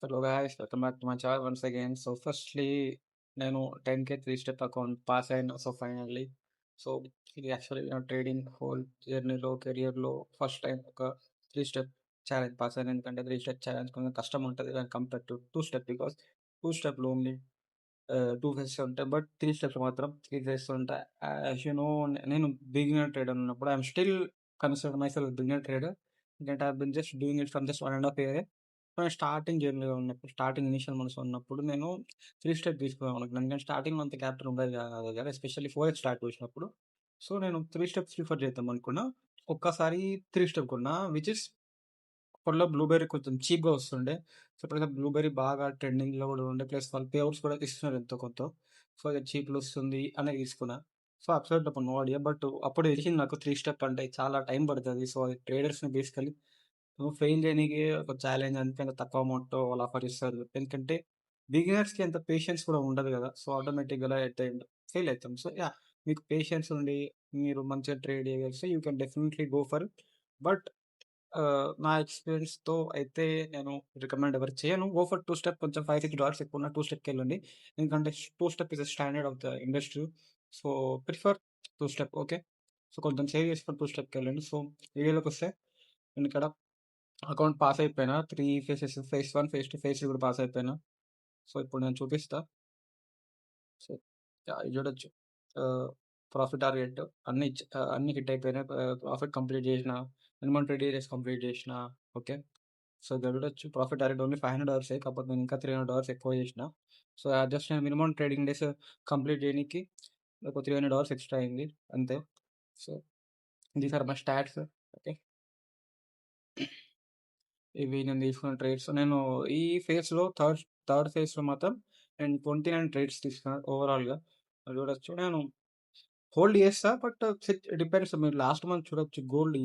Hello guys, welcome back to my channel once again. So firstly, నేను 10K 3 step account pass అయినా. So finally so ఇది actually నా trading whole జర్నీలో కెరియర్లో first time ఒక 3 step challenge pass అయ్యాను. ఎందుకంటే 3 స్టెప్ ఛాలెంజ్ కొంచెం కష్టం ఉంటుంది దాని కంపేర్ టు 2 స్టెప్, బికాస్ 2 స్టెప్లో ఓన్లీ 2 ఫేసెస్ ఉంటాయి, బట్ 3 స్టెప్స్ మాత్రం 3 ఫేసెస్ ఉంటాయి. యాజ్ యూ నో, నేను బిగినర్ ట్రేడర్ ఉన్నప్పుడు I'm still consider myself beginner trader. ఎందుకంటే I been just doing it from just 1.5 year. Starting జర్నీలో ఉన్నప్పుడు, స్టార్టింగ్ ఇనిషియల్ మంత్స్‌లో ఉన్నప్పుడు నేను 3 స్టెప్ తీసుకున్నాను. ఎందుకంటే స్టార్టింగ్‌లో అంత క్యాపిటల్ ఉండదు కదా! ఎస్పెషల్లీ 4x స్టార్ట్ చేసినప్పుడు. సో నేను 3 స్టెప్స్ ప్రిఫర్ చేద్దాం అనుకున్నా. ఒక్కసారి 3 స్టెప్ కొన్నా, విచ్ ఇస్ అప్పట్లో బ్లూబెర్రీ కొంచెం చీప్‌గా వస్తుండే. సో ఇప్పుడైతే బ్లూబెర్రీ బాగా ట్రెండింగ్‌లో కూడా ఉండే. ప్లస్ వాళ్ళు పేఅవుట్స్ కూడా ఇస్తున్నారు ఎంతో కొంత. సో అది చీప్‌లో వస్తుంది అని తీసుకున్నా. సో అబ్సల్యూట్ అప్పుడు నో ఐడియా. బట్ అప్పుడు తెలిసింది నాకు 3 స్టెప్ అంటే చాలా టైం పడతది. సో అది ట్రేడర్స్‌ని బేసికల్లీ ఫెయిల్ చేయనీకి ఒక ఛాలెంజ్ అంతే, తక్కువ అమౌంట్‌తో వాళ్ళు ఆఫర్ ఇస్తారు. ఎందుకంటే బిగినర్స్‌కి అంత పేషెన్స్ కూడా ఉండదు కదా! సో ఆటోమేటిక్‌గా అయితే ఫెయిల్ అయితాం. So yeah! మీకు పేషెన్స్ ఉండి మీరు మంచిగా ట్రేడ్ చేయగలిగితే you can definitely go for it. But నా ఎక్స్‌పీరియన్స్‌తో అయితే నేను రికమెండ్ ఎవరికి చేయను. Go for 2 step. కొంచెం $5, $6 ఎక్కువున్న 2 స్టెప్‌కెళ్ళండి. ఎందుకంటే 2 step is the standard of the industry. So prefer 2 step. Okay. So కొంచెం సేవ్ చేసుకొని 2 స్టెప్‌కెళ్ళండి. సో వీడియోలోకొస్తే నేను ఇక్కడ అకౌంట్ పాస్ అయిపోయినా. 3 ఫేసెస్, ఫేజ్ 1, ఫేజ్ 2, ఫేజ్ 3 కూడా పాస్ అయిపోయినా. సో ఇప్పుడు నేను చూపిస్తా. So yeah! ఇది చూడొచ్చు. ప్రాఫిట్ టార్గెట్ అన్నీ హిట్ అయిపోయినాయి. ప్రాఫిట్ కంప్లీట్ చేసిన. మినిమమ్ 20 డేస్ కంప్లీట్ చేసిన. ఓకే. సో ఇక్కడ చూడొచ్చు, ప్రాఫిట్ టార్గెట్ ఓన్లీ $500. కాకపోతే నేను ఇంకా $300 ఎక్కువ చేసిన. సో జస్ట్ నేను మినిమమ్ ట్రేడింగ్ డేస్ కంప్లీట్ చేయనీకి ఒక $300 ఎక్స్ట్రా అయింది అంతే. So these are my stats. Okay. ఇవి నేను తీసుకున్న ట్రేడ్స్. నేను ఈ ఫేజ్‌లో థర్డ్ థర్డ్ ఫేజ్‌లో మాత్రం నేను 29 ట్రేడ్స్ తీసుకున్నా ఓవరాల్‌గా. అది చూడొచ్చు. నేను హోల్డ్ చేస్తా. But depends. మీరు లాస్ట్ మంత్ చూడొచ్చు గోల్డ్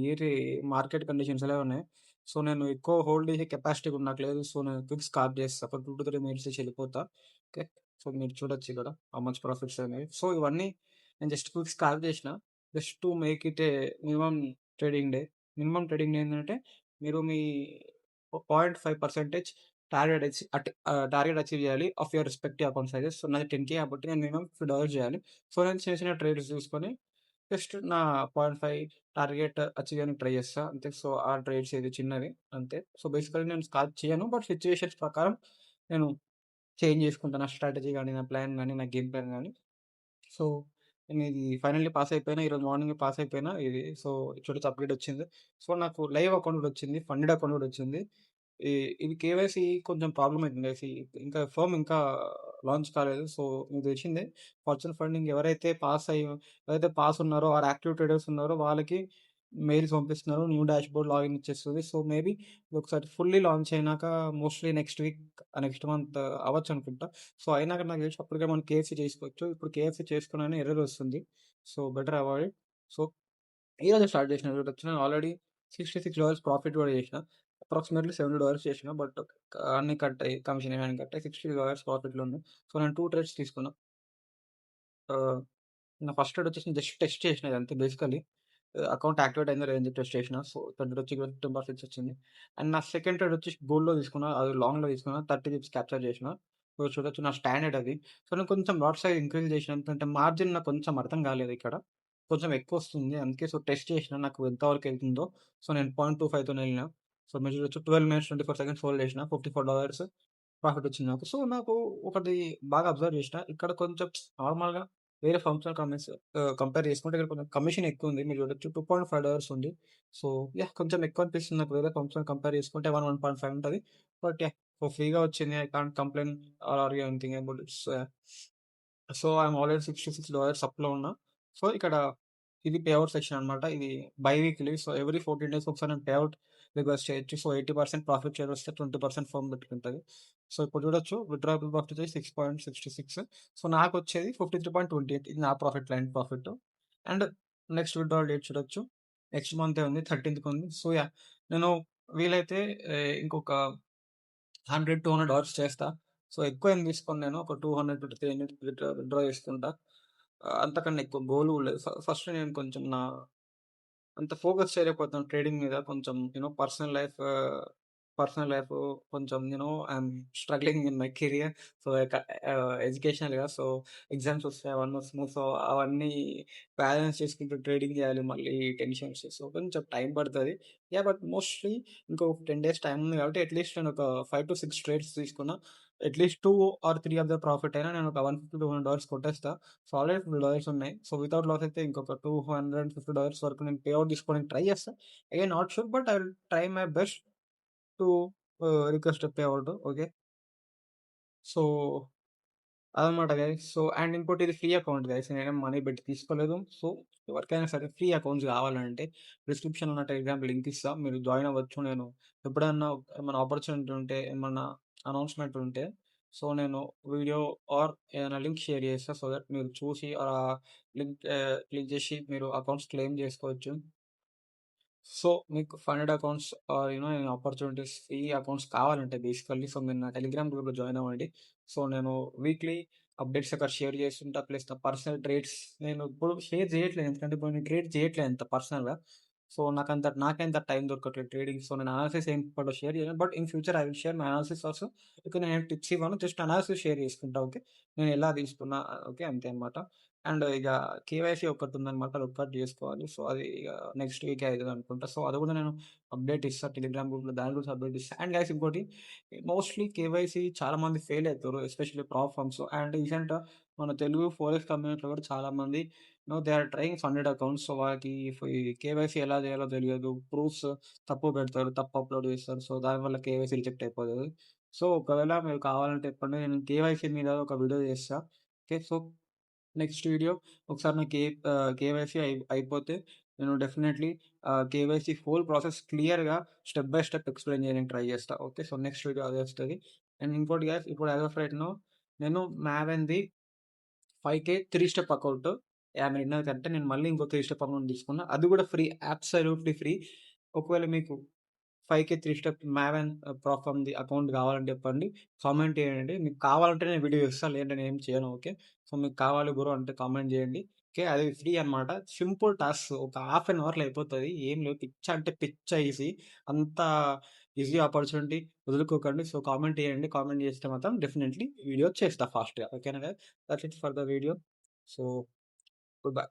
మార్కెట్ కండిషన్స్ ఎలా ఉన్నాయి. సో నేను ఎక్కువ హోల్డ్ చేసే కెపాసిటీ కూడా నాకు లేదు. సో నేను క్విక్ స్కాల్ప్ చేస్తా. ఒక 2-3 మినిట్స్ చేసి వెళ్ళిపోతా. ఓకే. సో మీరు చూడొచ్చు ఇక్కడ హౌ మచ్ ప్రాఫిట్స్ అనేవి. సో ఇవన్నీ నేను జస్ట్ క్విక్ స్కాల్ప్ చేసిన. Just to make it A minimum trading day. Minimum trading day ఏంటంటే మీరు మీ 0.5% టార్గెట్ అచీవ్ చేయాలి of your respective account sizes. So నాది 10K కాబట్టి నేను మినిమమ్ $50 చేయాలి. సో నేను చిన్న చిన్న ట్రేడ్స్ చూసుకొని జస్ట్ నా 0.5 టార్గెట్ అచీవ్ చేయడానికి ట్రై చేస్తా అంతే. సో ఆ ట్రేడ్స్ ఏది చిన్నవి అంతే. సో బేసికల్లీ నేను స్కాల్ప్ చేయను. బట్ సిట్యుయేషన్స్ ప్రకారం నేను చేంజ్ చేసుకుంటా. నా స్ట్రాటజీ గాని, నా ప్లాన్ గాని, నా గేమ్ ప్లాన్ గాని. సో నేను ఇది ఫైనల్లీ పాస్ అయిపోయినా. ఈరోజు మార్నింగే పాస్ అయిపోయినా. ఇది సో చూడొచ్చు అప్‌డేట్ వచ్చింది. సో నాకు లైవ్ అకౌంట్ కూడా వచ్చింది. ఫండెడ్ అకౌంట్ కూడా వచ్చింది. ఈ ఇది కేవైసీ కొంచెం ప్రాబ్లమ్ అయితుంది గైస్. ఇంకా ఫర్మ్ ఇంకా లాంచ్ కాలేదు. సో మీకు తెలిసిందే, ఫార్చ్యూన్ ఫండింగ్ ఎవరైతే పాస్ ఉన్నారో ఆర్ యాక్టివ్ ట్రేడర్స్ ఉన్నారో వాళ్ళకి మెయిల్స్ పంపిస్తున్నారు. న్యూ డాష్‌బోర్డ్ లాగిన్ ఇచ్చేస్తది. సో మేబీ ఒకసారి ఫుల్లీ లాంచ్ అయినాక మోస్ట్‌లీ నెక్స్ట్ మంత్ అవ్వచ్చనుకుంటా. సో అయినాక నాకు తెలిసి అప్పటికే మనం కేఎఫ్‌సీ చేసుకోవచ్చు. ఇప్పుడు కేఎఫ్‌సీ చేసుకున్నానే ఎర్రర్ వస్తుంది. So better avoid. సో ఈరోజే స్టార్ట్ చేసిన. చూడొచ్చు నేను ఆల్రెడీ $66 ప్రాఫిట్ కూడా చేసిన. అప్రాక్సిమేట్‌లీ $70 చేసిన. బట్ అన్నీ కట్ అయ్యి, కమిషన్ ఇవన్నీ కట్ అయ్యి $60 ప్రాఫిట్‌లో ఉంది. సో నేను 2 ట్రేడ్స్ తీసుకున్నా. ఆహ్, నా ఫస్ట్ ట్రేడ్ వచ్చేసి జస్ట్ టెస్ట్ చేసిన ఇదంతే బేసికల్లీ. అకౌంట్ యాక్టివేట్ అయిందో లేదో అని చెప్పి టెస్ట్ చేసిన. సో ట్రేడ్ వచ్చి 10% వచ్చింది. అండ్ నా సెకండ్ ట్రేడ్ వచ్చేసి గోల్డ్‌లో తీసుకున్నా. అది లాంగ్‌లో తీసుకున్నా. 30 పిప్స్ క్యాప్చర్ చేసిన. సో చూడొచ్చు నా స్టాండర్డ్ అది. సో నేను కొంచెం లాట్ సైజ్ ఇంక్రీజ్ చేసిన. ఎందుకంటే మార్జిన్ నాకు కొంచెం అర్థం కాలేదు ఇక్కడ. కొంచెం ఎక్కువొస్తుంది. అందుకే సో టెస్ట్ చేసిన నాకు ఎంత వరకు ఎళ్తుందో. సో నేను 0.25తోని ఎళ్ళినా. సో మీరు చూడొచ్చు 12 మినిట్స్ 24 సెకండ్స్ హోల్డ్ చేసిన. $54 ప్రాఫిట్ వచ్చింది నాకు. సో నాకు ఒకటి బాగా అబ్జర్వ్ చేసిన. ఇక్కడ కొంచెం నార్మల్‌గా వేరే ఫర్మ్స్‌తో కంపేర్ చేసుకుంటే ఇక్కడ కొంచెం కమిషన్ ఎక్కువుంది. మీరు చూడొచ్చు $2.5 ఉంది. So yeah! కొంచెం ఎక్కువ అనిపిస్తుంది నాకు వేరే ఫర్మ్స్‌తో కంపేర్ చేసుకుంటే 1.5 ఉంటది. But yeah! సో ఫ్రీగా వచ్చింది. I can't complain or argue anything about it. So I'm already $66 అప్‌లో ఉన్నా. సో ఇక్కడ ఇది పే ఔట్ సెక్షన్ అనమాట. ఇది biweekly. So every 14 days ఒకసారి నేను పే ఔట్ రిక్వెస్ట్ చేయొచ్చు. సో 80% ప్రాఫిట్ షేర్ వస్తే 20% ఫర్మ్ పెట్టుకుంటది. సో ఇప్పుడు చూడొచ్చు విత్‌డ్రాయబుల్ ప్రాఫిట్ వచ్చేసి 6.66. సో నాకొచ్చేది 53.28. ఇది నా profit, client profit. And next withdrawal date చూడొచ్చు. నెక్స్ట్ మంతే ఉంది. 13థ్‌కి ఉంది. So yeah! నేను వీలైతే ఇంకొక 100, $200 చేస్తా. సో ఎక్కువేం తీసుకోను నేను. ఒక 200-300 విత్‌డ్రా చేసుకుంటా. అంతకన్నా ఎక్కువ గోల్ కూడా లేదు. ఫస్ట్ నేను కొంచెం అంత ఫోకస్ చేయలేకపోతున్నాను ట్రేడింగ్ మీద. కొంచెం పర్సనల్ లైఫ్ పర్సనల్ లైఫ్ కొంచెం I'm struggling in my career. So, ఎడ్యుకేషనల్‌గా సో, ఎగ్జామ్స్ వస్తాయి, అవన్నీ వస్తున్నాయి. సో, అవన్నీ బ్యాలెన్స్ చేసుకుంటూ ట్రేడింగ్ చేయాలి. మళ్ళీ టెన్షన్స్. సో, కొంచెం టైం పడతది. బట్ మోస్ట్‌లీ ఇంకో 10 డేస్ టైం ఉంది కాబట్టి అట్‌లీస్ట్ నేను ఒక 5-6 ట్రేడ్స్ తీసుకున్నా. At least 2 or 3 of the profit అయినా నేను ఒక $150-200 కొట్టేస్తా. సో, ఆల్రెడీ $50 ఉన్నాయి. సో, వితౌట్ లాస్ అయితే ఇంకొక $250 వరకు నేను పే ఔట్ తీసుకోవడానికి ట్రై చేస్తా. Again not sure but I will try my best to request pay out. Okay. So, అదనమాట గైస్. సో, అండ్ ఇంకోటి ఇది ఫ్రీ అకౌంట్ గైస్. నేనేం మనీ పెట్టి తీసుకోలేదు. సో, ఎవరికైనా సరే ఫ్రీ అకౌంట్స్ కావాలంటే డిస్క్రిప్షన్‌లో ఉన్న టెలిగ్రామ్ లింక్ ఇస్తా. మీరు జాయిన్ అవ్వచ్చు. నేను ఎప్పుడన్నా ఏమన్నా ఆపర్చునిటీ ఉంటే, ఏమన్నా అనౌన్స్‌మెంట్ ఉంటే, సో, నేను వీడియో ఆర్ ఏదైనా లింక్ షేర్ చేస్తా. సో దట్ మీరు చూసి క్లిక్ చేసి మీరు అకౌంట్స్ క్లెయిమ్ చేసుకోవచ్చు. సో, మీకు funded accounts or opportunities free accounts కావాలంటే బేసికల్లీ సో, మీరు నా టెలిగ్రామ్ గ్రూప్‌లో జాయిన్ అవ్వండి. సో, నేను వీక్లీ అప్డేట్స్ అక్కడ షేర్ చేస్తుంటా. ప్లస్ నా పర్సనల్ ట్రేడ్స్ నేను ఇప్పుడు షేర్ చేయట్లేదు. ఎందుకంటే ఇప్పుడు నేను ట్రేడ్ చేయట్లేదు అంత పర్సనల్‌గా. సో, నాకంత టైం దొరకట్లేదు ట్రేడింగ్. సో, నేను అనాలిసిస్ ఏం ఇప్పుడు షేర్ చేయను. But in future I will share my analysis also. ఇక నేను టిప్స్ ఇవ్వను. జస్ట్ అనాలిసిస్ షేర్ చేసుకుంటా. ఓకే. నేను ఎలా తీసుకున్నా ఓకే. అంతే అన్నమాట. అండ్ ఇక కేవైసీ ఒకటుందనమాట. అదొక్కటి జేసుకోవాలి. సో, అది ఇగ నెక్స్ట్ వీకే అయితదనుకుంటా. సో, అది గూడా నేను అప్డేట్ ఇస్తా టెలిగ్రామ్ గ్రూప్‌లో. దాని గురించి అప్డేట్ ఇస్తా. అండ్ గైస్ ఇంకోటి మోస్ట్‌లీ కేవైసీ చాలా మంది ఫెయిల్ అయితుర్రు. Especially prop firms. And recent మన తెలుగు ఫోరెక్స్ కమ్యూనిటీలో కూడా చాలా మంది they are trying funded accounts. So, వాళ్ళకి ఈ కేవైసీ ఎలా జేయాలో తెలియదు. ప్రూఫ్స్ తప్పు పెడతారు. తప్పు అప్‌లోడ్ చేస్తారు. సో, దానివల్ల కేవైసీ రిజెక్ట్ అయిపోతది. సో, ఒకవేళ మీరు కావాలంటే చెప్పండి. నేను కేవైసీ మీద ఒక వీడియో చేస్తా. ఓకే. సో, నెక్స్ట్ వీడియో ఒకసారి నా కేవైసీ అయిపోతే నేను డెఫినెట్‌లీ కేవైసీ హోల్ ప్రాసెస్ క్లియర్‌గా స్టెప్ బై స్టెప్ ఎక్స్‌ప్లెయిన్ చేయడానికి ట్రై చేస్తా. ఓకే. సో, నెక్స్ట్ వీడియో అదే వస్తది. అండ్ ఇంకోటి గైస్ ఇప్పుడు యాస్ ఆఫ్ రైట్ నౌ నేను మావెన్‌ది 5,000 3 స్టెప్ అకౌంట్. మీరిన్నది కరెక్టే. నేను మళ్ళీ ఇంకో 3 స్టెప్ అకౌంట్ తీసుకున్నా. అది కూడా ఫ్రీ. Absolutely free. ఒకవేళ మీకు 5,000 3 స్టెప్ మావెన్ ప్రాఫామ్‌ది అకౌంట్ కావాలంటే చెప్పండి. కామెంట్ చేయండి. మీకు కావాలంటే నేను వీడియో చేస్తా. లేదంటే నేనేం చేయను. ఓకే. సో, మీకు కావాలి బ్రో అంటే కామెంట్ చేయండి. ఓకే. అది ఫ్రీ అనమాట. Simple task. ఒక హాఫ్ అన్ అవర్‌లో అయిపోతది. ఏం లేదు. పిచ్చ అంటే పిచ్చ ఈజీ. అంత ఈజీ ఆపర్చునిటీ వదులుకోకండి. సో, కామెంట్ చేయండి. కామెంట్ చేస్తే మాత్రం డెఫినెట్‌లీ వీడియో చేస్తా ఫాస్ట్‌గా. ఓకేనా guys? That's it for the video. So, good bye.